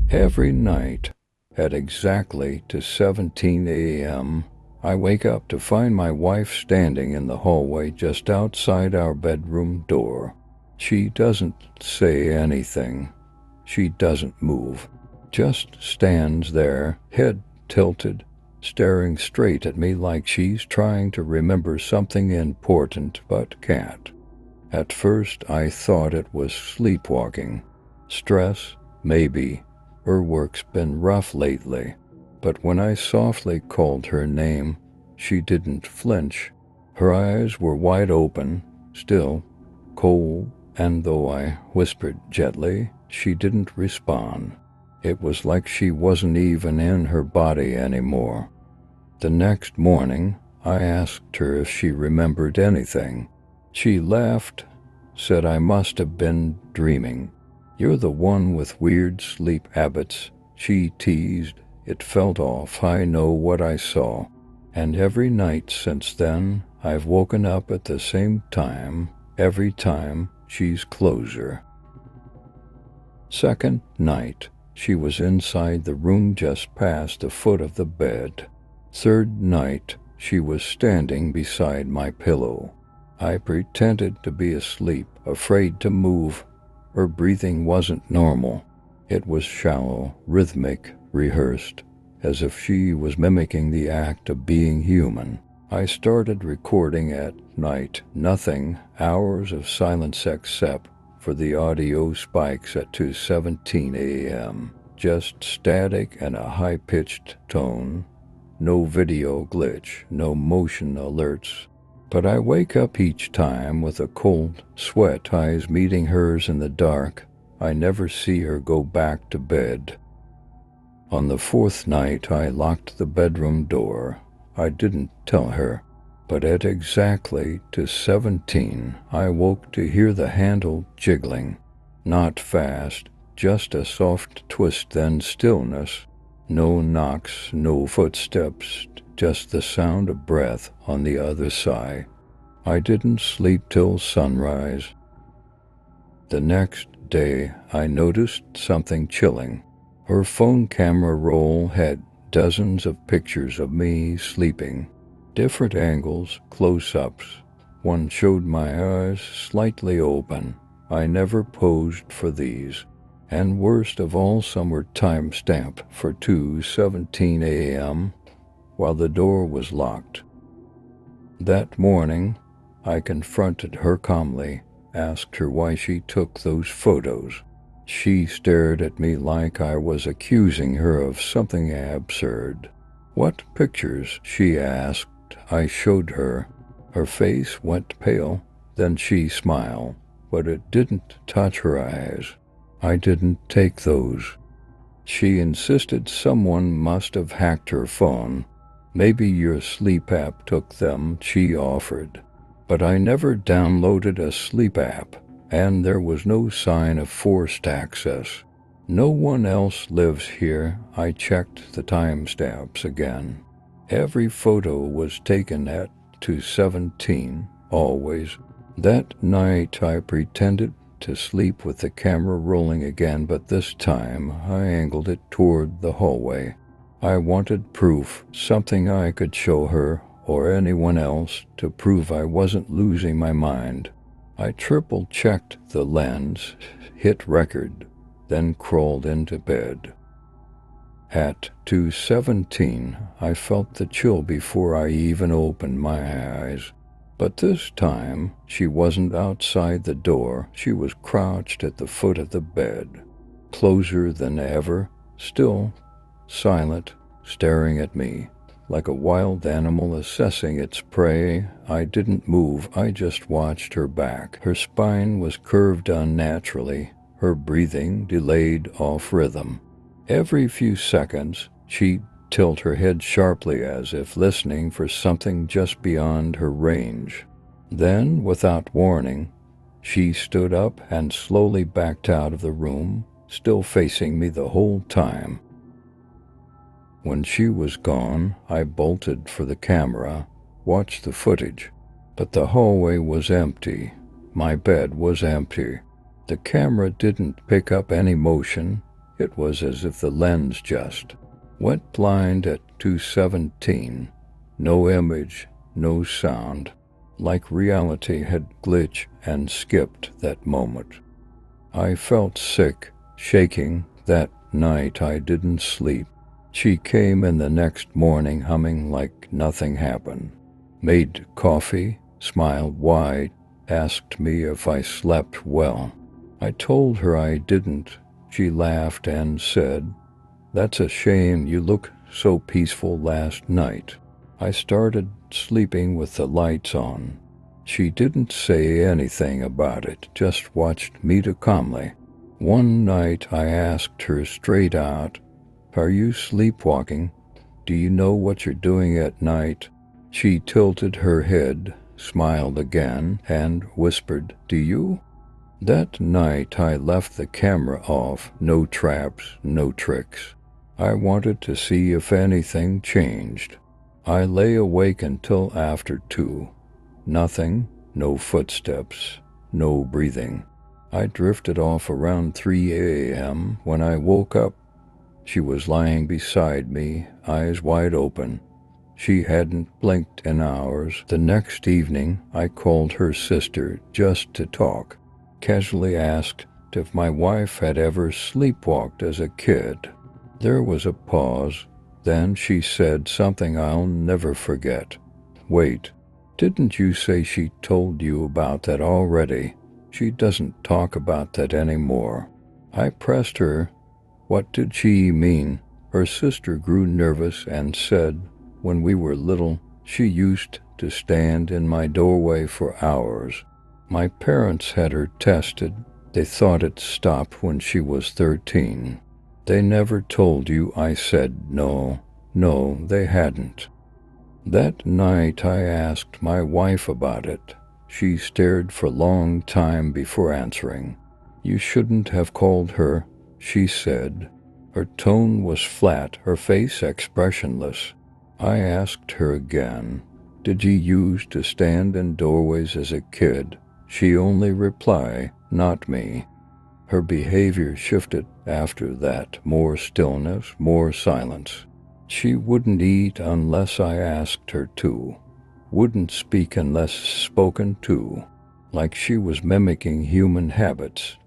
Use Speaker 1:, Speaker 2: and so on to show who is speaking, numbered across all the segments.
Speaker 1: Every night, at exactly to 17 a.m., I wake up to find my wife standing in the hallway just outside our bedroom door. She doesn't say anything. She doesn't move. Just stands there, head tilted, staring straight at me like she's trying to remember something important but can't. At first, I thought it was sleepwalking. Stress, maybe. Her work's been rough lately. But when I softly called her name, she didn't flinch. Her eyes were wide open, still, cold, and though I whispered gently, she didn't respond. It was like she wasn't even in her body anymore. The next morning, I asked her if she remembered anything. She laughed, said I must have been dreaming. "You're the one with weird sleep habits," she teased. It felt off. I know what I saw. And every night since then, I've woken up at the same time, every time she's closer. Second night, she was inside the room just past the foot of the bed. Third night, she was standing beside my pillow. I pretended to be asleep, afraid to move. Her breathing wasn't normal. It was shallow, rhythmic, rehearsed, as if she was mimicking the act of being human. I started recording at night. Nothing, hours of silence except for the audio spikes at 2:17 a.m. Just static and a high-pitched tone. No video glitch, no motion alerts. But I wake up each time with a cold sweat, eyes meeting hers in the dark. I never see her go back to bed. On the fourth night, I locked the bedroom door. I didn't tell her, but at exactly to 17, I woke to hear the handle jiggling. Not fast, just a soft twist, then stillness. No knocks, no footsteps, just the sound of breath on the other side. I didn't sleep till sunrise. The next day, I noticed something chilling. Her phone camera roll had dozens of pictures of me sleeping. Different angles, close-ups. One showed my eyes slightly open. I never posed for these. And worst of all, some were time-stamped for 2:17 a.m. while the door was locked. That morning, I confronted her calmly, asked her why she took those photos. She stared at me like I was accusing her of something absurd. "What pictures?" she asked. I showed her. Her face went pale, then she smiled, but it didn't touch her eyes. "I didn't take those." She insisted someone must have hacked her phone. "Maybe your sleep app took them," she offered. But I never downloaded a sleep app, and there was no sign of forced access. No one else lives here. I checked the timestamps again. Every photo was taken at 2:17, always. That night I pretended to sleep with the camera rolling again, but this time I angled it toward the hallway. I wanted proof, something I could show her or anyone else to prove I wasn't losing my mind. I triple-checked the lens, hit record, then crawled into bed. At 2:17, I felt the chill before I even opened my eyes. But this time, she wasn't outside the door. She was crouched at the foot of the bed, closer than ever, still, silent, staring at me, like a wild animal assessing its prey. I didn't move, I just watched her back. Her spine was curved unnaturally, her breathing delayed off rhythm. Every few seconds, she'd tilt her head sharply as if listening for something just beyond her range. Then, without warning, she stood up and slowly backed out of the room, still facing me the whole time. When she was gone, I bolted for the camera, watched the footage, but the hallway was empty. My bed was empty. The camera didn't pick up any motion. It was as if the lens just went blind at 2:17. No image, no sound, like reality had glitched and skipped that moment. I felt sick, shaking. That night I didn't sleep. She came in the next morning humming like nothing happened. Made coffee, smiled wide, asked me if I slept well. I told her I didn't. She laughed and said, "That's a shame, you look so peaceful last night." I started sleeping with the lights on. She didn't say anything about it, just watched me too calmly. One night I asked her straight out, "Are you sleepwalking? Do you know what you're doing at night?" She tilted her head, smiled again, and whispered, "Do you?" That night I left the camera off. No traps, no tricks. I wanted to see if anything changed. I lay awake until after 2. Nothing, no footsteps, no breathing. I drifted off around 3 a.m. When I woke up, she was lying beside me, eyes wide open. She hadn't blinked in hours. The next evening, I called her sister just to talk. Casually asked if my wife had ever sleepwalked as a kid. There was a pause. Then she said something I'll never forget. "Wait, didn't you say she told you about that already? She doesn't talk about that anymore." I pressed her. What did she mean? Her sister grew nervous and said, "When we were little, she used to stand in my doorway for hours. My parents had her tested. They thought it stopped when she was 13. They never told you?" I said, No, they hadn't." That night I asked my wife about it. She stared for a long time before answering. "You shouldn't have called her," she said. Her tone was flat, her face expressionless. I asked her again, "Did you used to stand in doorways as a kid?" She only replied, "Not me." Her behavior shifted after that. More stillness, more silence. She wouldn't eat unless I asked her to. Wouldn't speak unless spoken to. Like she was mimicking human habits.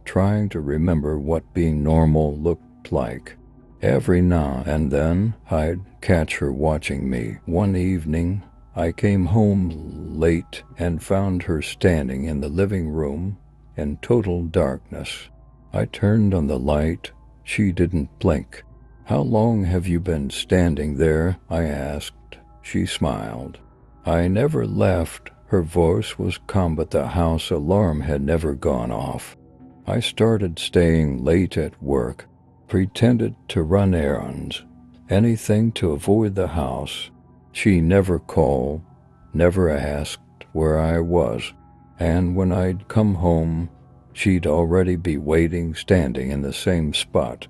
Speaker 1: Trying to remember what being normal looked like. Every now and then, I'd catch her watching me. One evening, I came home late and found her standing in the living room in total darkness. I turned on the light. She didn't blink. "How long have you been standing there?" I asked. She smiled. "I never left." Her voice was calm, but the house alarm had never gone off. I started staying late at work, pretended to run errands, anything to avoid the house. She never called, never asked where I was, and when I'd come home, she'd already be waiting, standing in the same spot,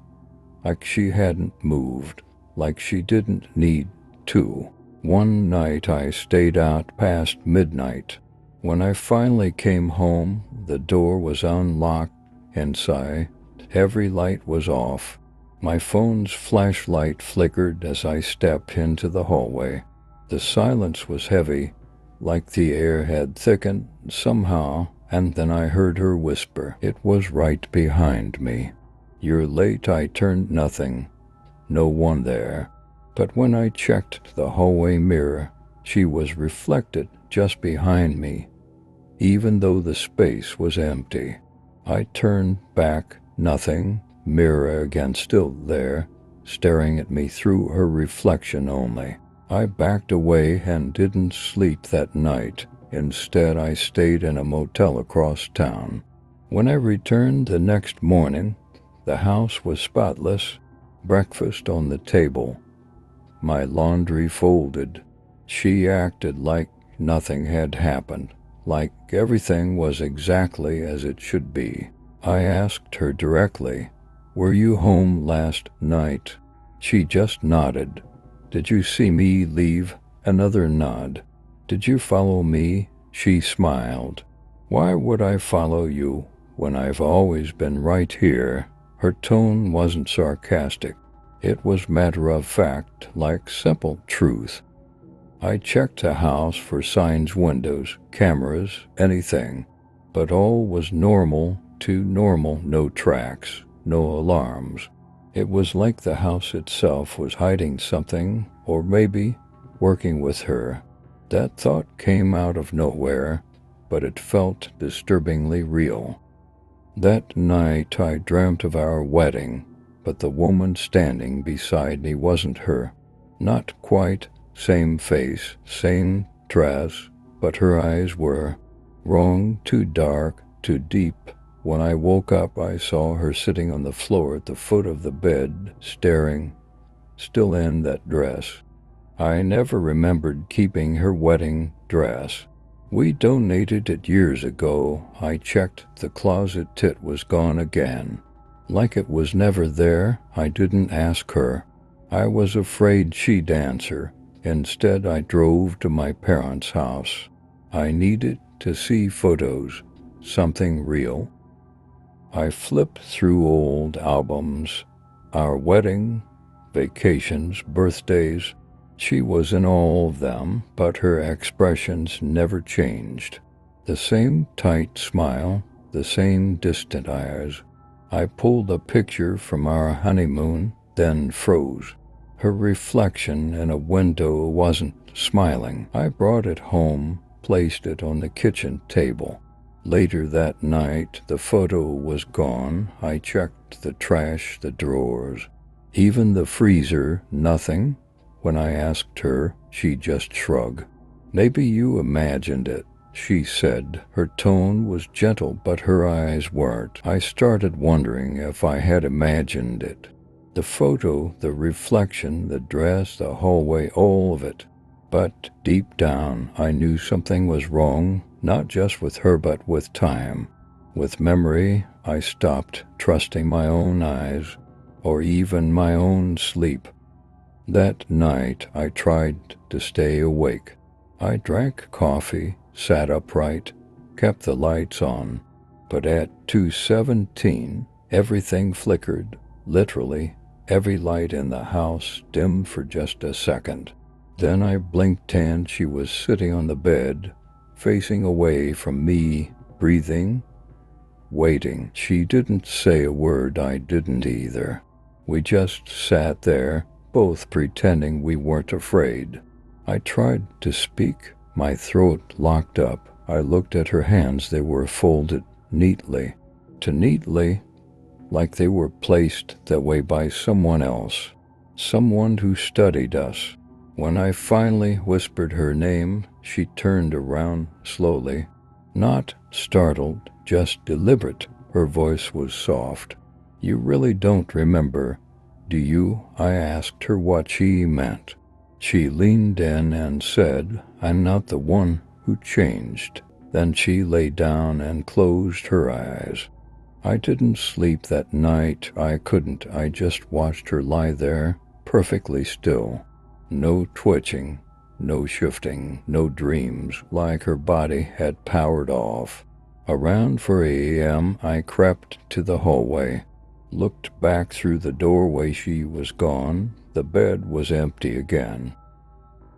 Speaker 1: like she hadn't moved, like she didn't need to. One night I stayed out past midnight. When I finally came home, the door was unlocked. Inside, every light was off. My phone's flashlight flickered as I stepped into the hallway. The silence was heavy, like the air had thickened somehow, and then I heard her whisper. It was right behind me. "You're late." I turned. Nothing. No one there. But when I checked the hallway mirror, she was reflected just behind me, even though the space was empty. I turned back. Nothing. Mirror again, still there, staring at me through her reflection only. I backed away and didn't sleep that night. Instead, I stayed in a motel across town. When I returned the next morning, the house was spotless, breakfast on the table, my laundry folded. She acted like nothing had happened, like everything was exactly as it should be. I asked her directly, "Were you home last night?" She just nodded. "Did you see me leave?" Another nod. "Did you follow me?" She smiled. "Why would I follow you when I've always been right here?" Her tone wasn't sarcastic. It was matter-of-fact, like simple truth. I checked the house for signs, windows, cameras, anything, but all was normal to normal, no tracks, no alarms. It was like the house itself was hiding something, or maybe working with her. That thought came out of nowhere, but it felt disturbingly real. That night I dreamt of our wedding, but the woman standing beside me wasn't her. Not quite, same face, same dress, but her eyes were wrong, too dark, too deep. When I woke up, I saw her sitting on the floor at the foot of the bed, staring, still in that dress. I never remembered keeping her wedding dress. We donated it years ago. I checked the closet, it was gone again. Like it was never there. I didn't ask her. I was afraid she'd answer. Instead, I drove to my parents' house. I needed to see photos, something real. I flipped through old albums, our wedding, vacations, birthdays. She was in all of them, but her expressions never changed. The same tight smile, the same distant eyes. I pulled a picture from our honeymoon, then froze. Her reflection in a window wasn't smiling. I brought it home, placed it on the kitchen table. Later that night, the photo was gone. I checked the trash, the drawers, even the freezer, nothing. When I asked her, she just shrugged. "Maybe you imagined it," she said. Her tone was gentle, but her eyes weren't. I started wondering if I had imagined it. The photo, the reflection, the dress, the hallway, all of it. But deep down, I knew something was wrong, not just with her, but with time. With memory, I stopped trusting my own eyes, or even my own sleep. That night, I tried to stay awake. I drank coffee, sat upright, kept the lights on. But at 2:17, everything flickered, literally. Every light in the house dimmed for just a second. Then I blinked and she was sitting on the bed, facing away from me, breathing, waiting. She didn't say a word, I didn't either. We just sat there, both pretending we weren't afraid. I tried to speak, my throat locked up. I looked at her hands, they were folded neatly. Neatly, like they were placed that way by someone else, someone who studied us. When I finally whispered her name, she turned around slowly, not startled, just deliberate. Her voice was soft. "You really don't remember, do you?" I asked her what she meant. She leaned in and said, "I'm not the one who changed." Then she lay down and closed her eyes. I didn't sleep that night. I couldn't. I just watched her lie there, perfectly still. No twitching, no shifting, no dreams, like her body had powered off. Around 4 a.m., I crept to the hallway, looked back through the doorway. She was gone. The bed was empty again.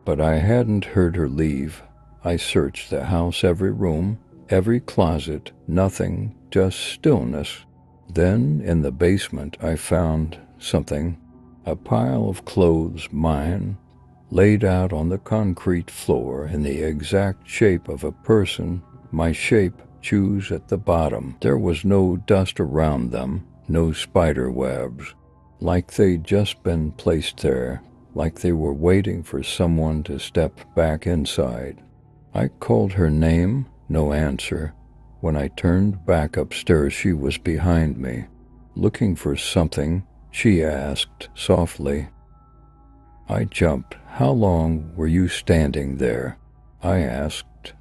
Speaker 1: But I hadn't heard her leave. I searched the house, every room, every closet, nothing, just stillness. Then, in the basement, I found something. A pile of clothes, mine, laid out on the concrete floor in the exact shape of a person, my shape, shoes at the bottom. There was no dust around them, no spider webs, like they'd just been placed there, like they were waiting for someone to step back inside. I called her name, no answer. When I turned back upstairs, she was behind me. Looking for something, she asked softly. I jumped. "How long were you standing there?" I asked.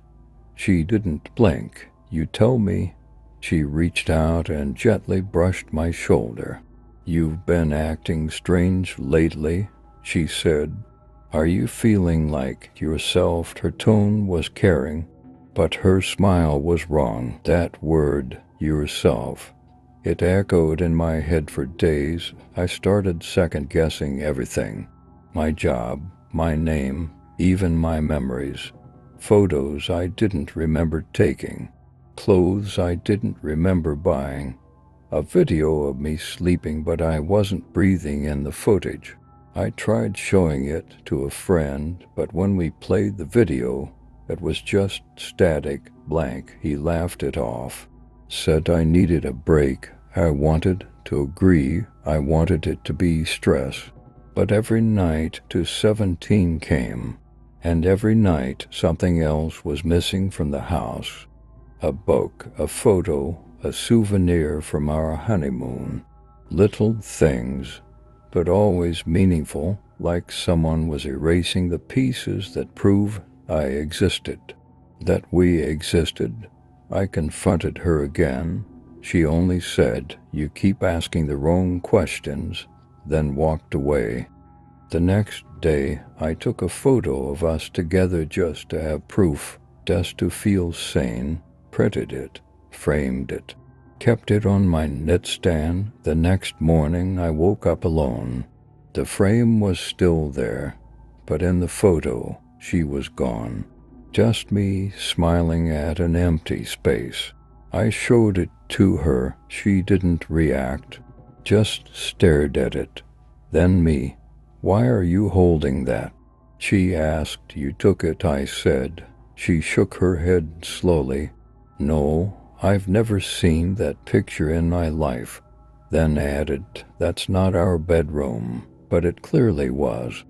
Speaker 1: She didn't blink. "You tell me." She reached out and gently brushed my shoulder. "You've been acting strange lately," she said. "Are you feeling like yourself?" Her tone was caring, but her smile was wrong. That word, yourself, It echoed in my head for days. I started second-guessing everything. My job, my name, even my memories. Photos I didn't remember taking. Clothes I didn't remember buying. A video of me sleeping, but I wasn't breathing in the footage. I tried showing it to a friend, but when we played the video, it was just static, blank. He laughed it off. Said I needed a break. I wanted to agree. I wanted it to be stress. But every night to 17 came, and every night something else was missing from the house. A book, a photo, a souvenir from our honeymoon. Little things, but always meaningful, like someone was erasing the pieces that prove I existed, that we existed. I confronted her again. She only said, "You keep asking the wrong questions," then walked away. The next day, I took a photo of us together just to have proof, just to feel sane, printed it, framed it, kept it on my nightstand. The next morning, I woke up alone. The frame was still there, but in the photo, she was gone. Just me smiling at an empty space. I showed it to her. She didn't react, just stared at it. Then me. "Why are you holding that?" She asked. "You took it," I said. She shook her head slowly. "No, I've never seen that picture in my life." Then added, "That's not our bedroom," but it clearly was.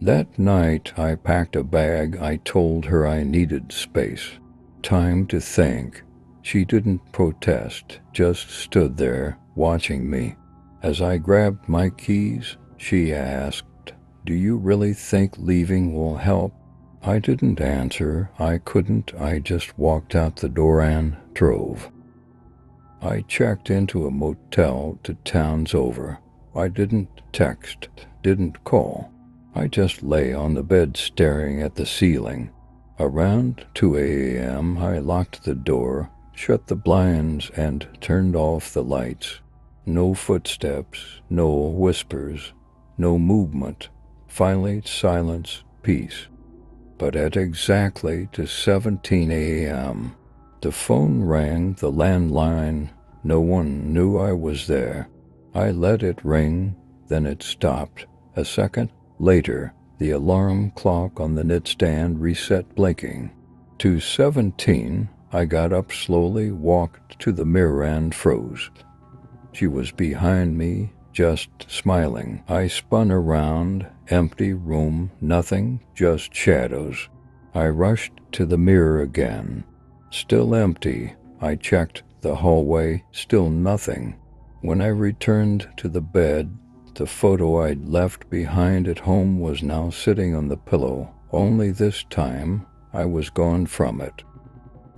Speaker 1: That night I packed a bag. I told her I needed space, time to think. She didn't protest, just stood there, watching me. As I grabbed my keys, she asked, "Do you really think leaving will help?" I didn't answer. I couldn't. I just walked out the door and drove. I checked into a motel 2 towns over. I didn't text, didn't call. I just lay on the bed staring at the ceiling. Around 2 a.m., I locked the door, shut the blinds, and turned off the lights. No footsteps, no whispers, no movement. Finally, silence, peace. But at exactly 17 a.m., the phone rang, the landline. No one knew I was there. I let it ring, then it stopped. A second later, the alarm clock on the nightstand reset blinking. 2:17, I got up slowly, walked to the mirror and froze. She was behind me, just smiling. I spun around, empty room, nothing, just shadows. I rushed to the mirror again. Still empty. I checked the hallway, still nothing. When I returned to the bed, the photo I'd left behind at home was now sitting on the pillow, only this time I was gone from it.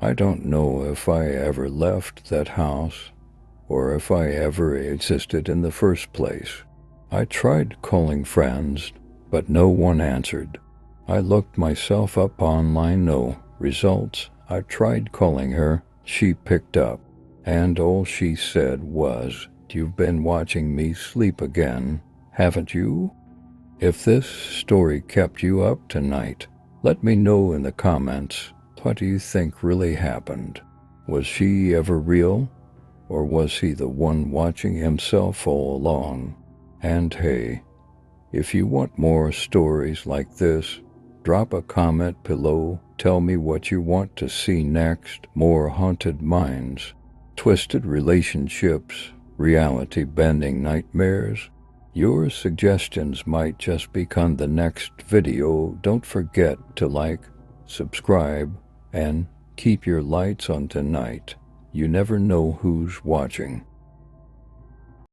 Speaker 1: I don't know if I ever left that house, or if I ever existed in the first place. I tried calling friends, but no one answered. I looked myself up online, no results. I tried calling her. She picked up, and all she said was, "You've been watching me sleep again, haven't you?" If this story kept you up tonight, let me know in the comments. What do you think really happened? Was she ever real? Or was he the one watching himself all along? And hey, if you want more stories like this, drop a comment below. Tell me what you want to see next. More haunted minds, twisted relationships, reality-bending nightmares. Your suggestions might just become the next video. Don't forget to like, subscribe, and keep your lights on tonight. You never know who's watching.